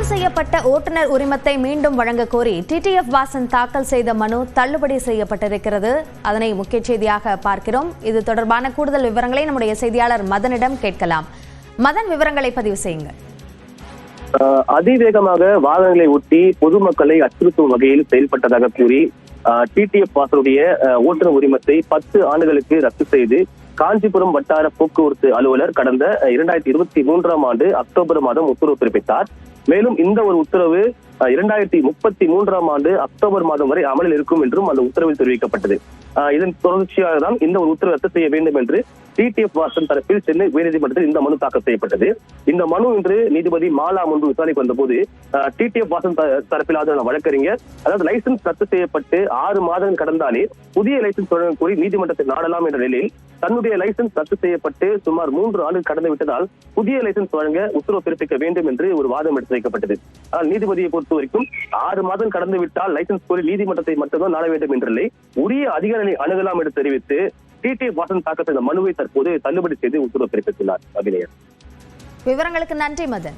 செய்யப்பட்ட ஓட்டுநர் உரிமத்தை மீண்டும் வழங்க கோரி டிடிஎஃப் வாசன் தாக்கல் செய்த மனு தள்ளுபடி செய்யப்பட்டிருக்கிறது. அதனை முக்கிய செய்தியாக பார்க்கிறோம். இது தொடர்பான கூடுதல் விவரங்களை நம்முடைய செய்தியாளர் மதனிடம் கேட்கலாம். மதன், விவரங்களை பதிவு செய்யுங்க. அதிவேகமாக வாகனங்களை ஒட்டி பொதுமக்களை அச்சுறுத்தும் வகையில் செயல்பட்டதாக கூறி டிடிஎஃப் வாசனுடைய ஓட்டுநர் உரிமத்தை 10 ஆண்டுகளுக்கு ரத்து செய்து காஞ்சிபுரம் வட்டார போக்குவரத்து அலுவலர் கடந்த 2023ஆம் ஆண்டு அக்டோபர் மாதம் உத்தரவு பிறப்பித்தார். மேலும் இந்த ஒரு உத்தரவு 2033ஆம் ஆண்டு அக்டோபர் மாதம் வரை அமலில் இருக்கும் என்றும் அந்த உத்தரவில் தெரிவிக்கப்பட்டது. இதன் தொடர்ச்சியாக தான் இந்த ஒரு உத்தரவு ரத்து செய்ய வேண்டும் என்று டிடிஎஃப் வாசன் தரப்பில் சென்னை உயர்நீதிமன்றத்தில் இந்த மனு தாக்கல் செய்யப்பட்டது. இந்த மனு இன்று நீதிபதி மாலா முன்பு விசாரணைக்கு வந்தபோது டிடிஎஃப் வாசன் தரப்பில் ஆஜரான வழக்கறிஞர், அதாவது லைசன்ஸ் ரத்து செய்யப்பட்டு 6 மாதங்கள் கடந்தாலே புதிய லைசன்ஸ் வழங்க கோரி நீதிமன்றத்தை நாடலாம் என்ற நிலையில் தன்னுடைய லைசன்ஸ் ரத்து செய்யப்பட்டு சுமார் 3 ஆண்டுகள் கடந்து விட்டதால் புதிய லைசன்ஸ் வழங்க உத்தரவு பிறப்பிக்க வேண்டும் என்று ஒரு வாதம் எடுத்து வைக்கப்பட்டது. ஆனால் நீதிபதியை பொறுத்த வரைக்கும் 6 மாதம் கடந்து விட்டால் லைசன்ஸ் கோரி நீதிமன்றத்தை மட்டும்தான் நாட வேண்டும் என்றில்லை, உரிய அதிகாரிகளை அணுகலாம் என்று தெரிவித்து டிடிஎஃப் வாசன் தாக்கல் செய்த மனுவை தற்போது தள்ளுபடி செய்து உத்தரவு பிறப்பித்துள்ளார். அபிநயா, விவரங்களுக்கு நன்றி மதன்.